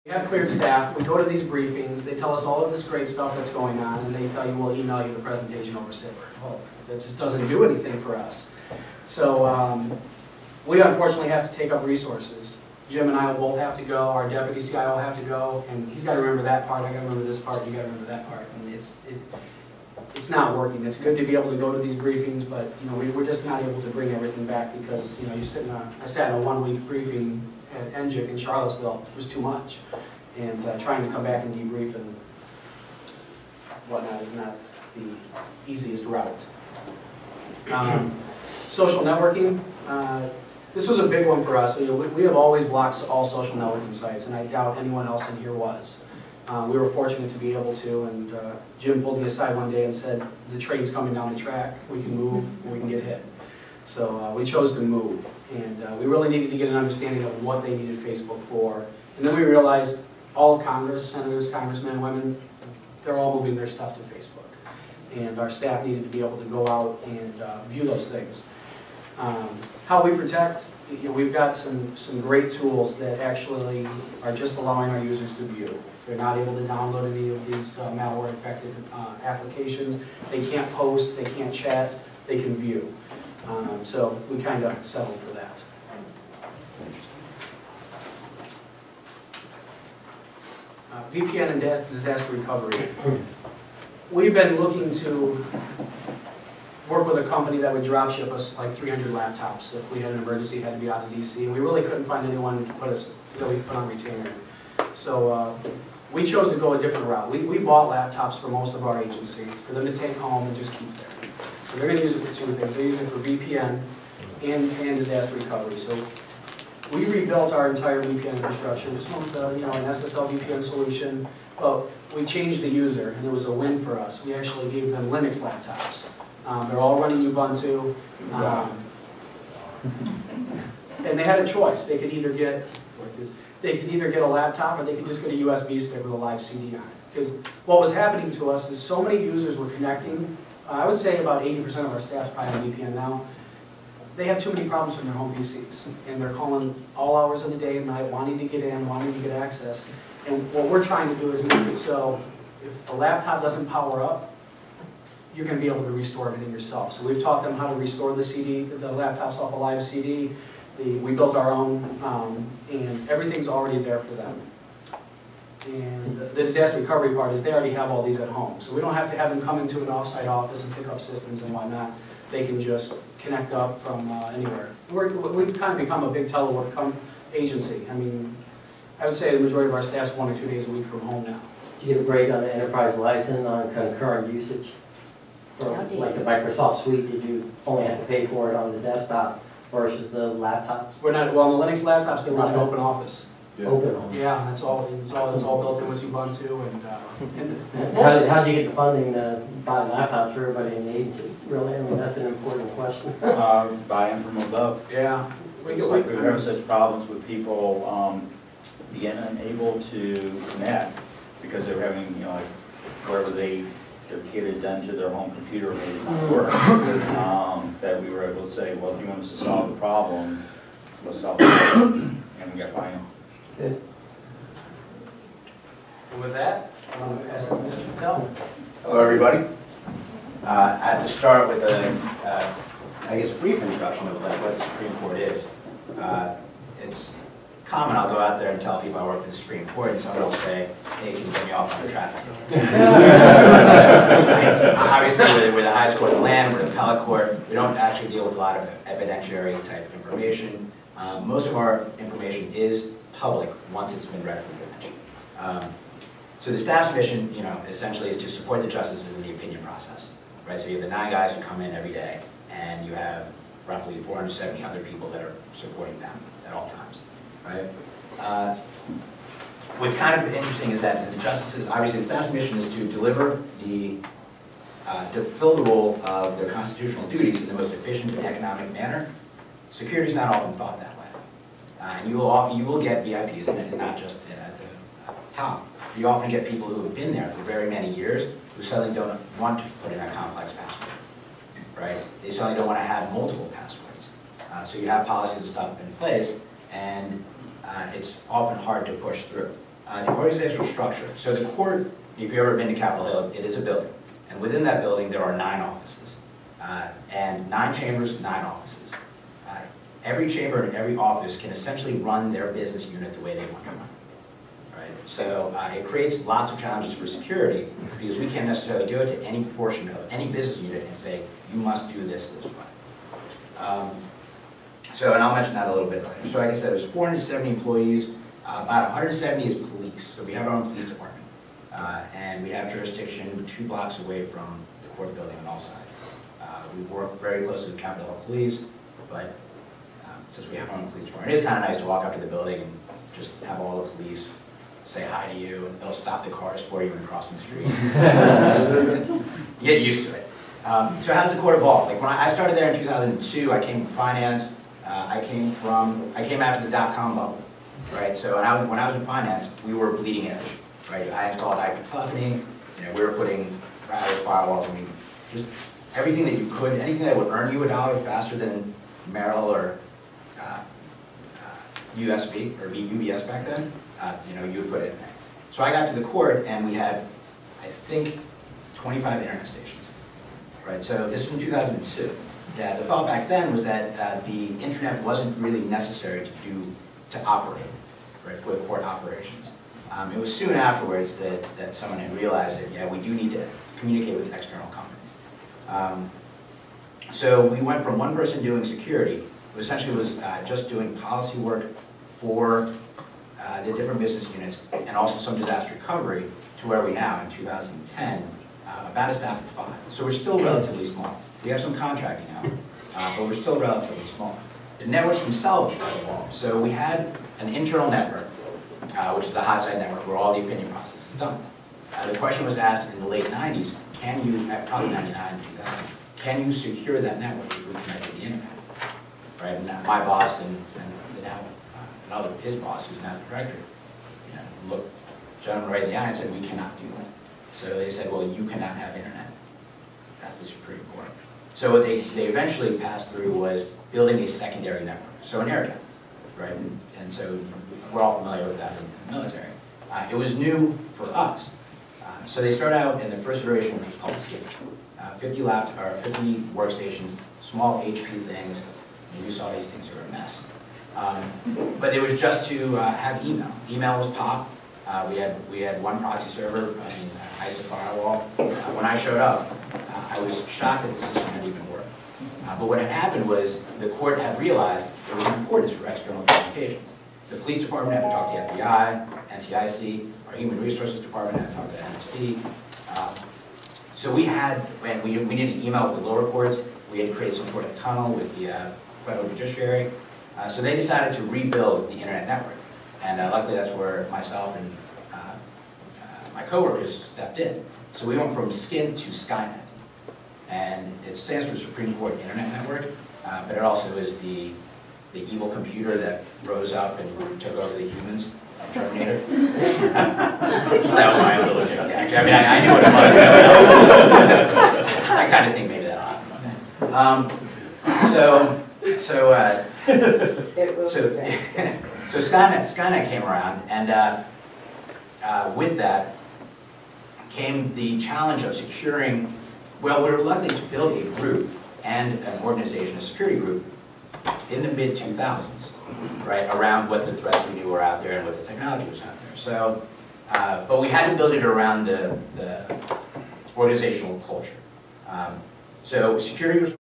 We have cleared staff, we go to these briefings, they tell us all of this great stuff that's going on, and they tell you, we'll email you the presentation over SIPR. Well, that just doesn't do anything for us. So we unfortunately have to take up resources. Jim and I will both have to go, our deputy CIO will have to go, and he's got to remember that part, I got to remember this part, you got to remember that part. And it's not working. It's good to be able to go to these briefings, but we're just not able to bring everything back because I sat in a 1-week briefing at NGIC in Charlottesville. It was too much, and trying to come back and debrief and whatnot is not the easiest route. Social networking. This was a big one for us. We have always blocked all social networking sites, and I doubt anyone else in here was. We were fortunate to be able to, and Jim pulled me aside one day and said, the train's coming down the track, we can move, and we can get hit. So we chose to move, and we really needed to get an understanding of what they needed Facebook for. And then we realized all of Congress, senators, congressmen, and women, they're all moving their stuff to Facebook. And our staff needed to be able to go out and view those things. How we protect, we've got some great tools that actually are just allowing our users to view. They're not able to download any of these malware-infected applications. They can't post, they can't chat, they can view. So we kind of settled for that. VPN and disaster recovery. We've been looking to work with a company that would drop ship us like 300 laptops if we had an emergency, had to be out of DC, and we really couldn't find anyone to put us, we put on retainer. So we chose to go a different route. We bought laptops for most of our agency, for them to take home and just keep there. So they're going to use it for 2 things. They're using it for VPN and disaster recovery. So we rebuilt our entire VPN infrastructure, just with an SSL VPN solution, but we changed the user, and it was a win for us. We actually gave them Linux laptops. They're all running Ubuntu, and they had a choice. They could either get a laptop, or they could just get a USB stick with a live CD on it. Because what was happening to us is so many users were connecting. I would say about 80% of our staff's probably on VPN now. They have too many problems with their home PCs, and they're calling all hours of the day and night, wanting to get in, wanting to get access. And what we're trying to do is make it so if the laptop doesn't power up, you're going to be able to restore everything yourself. So we've taught them how to restore the laptops off a live CD. We built our own, and everything's already there for them. And the disaster recovery part is they already have all these at home. So we don't have to have them come into an offsite office and pick up systems and whatnot. They can just connect up from anywhere. We've kind of become a big telework agency. I mean, I would say the majority of our staff's 1 or 2 days a week from home now. Do you get a break on the enterprise license on concurrent usage? For like the Microsoft Suite, did you only have to pay for it on the desktop versus the laptops? We're not, well, on the Linux laptops, they run Open Office. Yeah. Open Office. Yeah, that's all built in with Ubuntu. And how do you get the funding to buy laptops for everybody in the agency? Really, I mean, that's an important question. Buying from above. Yeah. We're having such problems with people being unable to connect because they're having, like, wherever their kid had done to their home computer made it not work. That we were able to say, well, if you want us to solve the problem, let's solve the problem. And we got final. Good. And with that, I'm going to pass it to Mr. Patel. Hello, everybody. I have to start with I guess, a brief introduction of what the Supreme Court is. It's common, I'll go out there and tell people I work for the Supreme Court, and someone will say, hey, can you get me off on the traffic? Obviously, we're the highest court in the land, we're the appellate court. We don't actually deal with a lot of evidentiary type of information. Most of our information is public once it's been read from the bench. So the staff's mission, essentially is to support the justices in the opinion process, right? So you have the 9 guys who come in every day, and you have roughly 470 other people that are supporting them at all times, right? What's kind of interesting is that the justices, obviously the staff's mission is to deliver to fill the role of their constitutional duties in the most efficient and economic manner. Security is not often thought that way. And you will get VIPs, and not just at the top. You often get people who have been there for very many years who suddenly don't want to put in a complex password, right? They suddenly don't want to have multiple passwords. So you have policies and stuff in place, and it's often hard to push through. The organizational structure. So the court, if you've ever been to Capitol Hill, it is a building. And within that building, there are 9 offices. And 9 chambers, 9 offices. Every chamber and every office can essentially run their business unit the way they want to run. Right? So it creates lots of challenges for security because we can't necessarily do it to any portion of any business unit and say, you must do this way. And I'll mention that a little bit later. So like I said, there's 470 employees. About 170 is police. So we have our own police department. And we have jurisdiction 2 blocks away from the court building on all sides. We work very closely with Capitol Hill Police, but since we have our own police department, it is kind of nice to walk up to the building and just have all the police say hi to you, and they'll stop the cars for you when crossing the street. You get used to it. So how's the court evolved? Like when I started there in 2002, I came from finance. I came after the dot-com bubble, right? So when I was in finance, we were bleeding edge, right? I installed IP telephony. We were putting routers, firewalls. I mean, just everything that you could, anything that would earn you $1 faster than Merrill or USB or UBS back then, you would put it in there. So I got to the court and we had, I think, 25 internet stations, right? So this was in 2002. Yeah, the thought back then was that the internet wasn't really necessary to operate, right, for the court operations. It was soon afterwards that someone had realized that, yeah, we do need to communicate with external companies. So we went from one person doing security, who essentially was just doing policy work for the different business units and also some disaster recovery, to where we now, in 2010, about a staff of 5. So we're still relatively small. We have some contracting now, but we're still relatively small. The networks themselves have evolved. So we had an internal network, which is the high-side network where all the opinion process is done. The question was asked in the late 90s, can you, at probably 99, 2000, can you secure that network if we connect to the internet? Right, and my boss and his boss, who's now the director, looked gentleman right in the eye and said, we cannot do that. So they said, well, you cannot have internet at the Supreme Court. So what they eventually passed through was building a secondary network, so an air gap, right? And so we're all familiar with that in the military. It was new for us. So they started out in the first iteration, which was called SCIP. 50 workstations, small HP things. And you saw these things were a mess. But it was just to have email. Email was POP. We had one proxy server, an ISA firewall. When I showed up, I was shocked that the system had even worked. But what had happened was the court had realized there was importance for external communications. The police department had to talk to the FBI, NCIC, our human resources department had to talk to NFC. So we needed email with the lower courts. We had to create some sort of tunnel with the federal judiciary. So they decided to rebuild the internet network. And luckily that's where myself and my coworkers stepped in. So we went from SCIN to Skynet. And it stands for Supreme Court Internet Network, but it also is the evil computer that rose up and took over the humans, like Terminator. That was my own little joke, actually. I mean, I knew what it was. I kind of think maybe that happened. So Skynet came around, and with that came the challenge of securing. Well, we were lucky to build a group and an organization, a security group, in the mid-2000s, right, around what the threats we knew were out there and what the technology was out there. So, but we had to build it around the organizational culture. So security was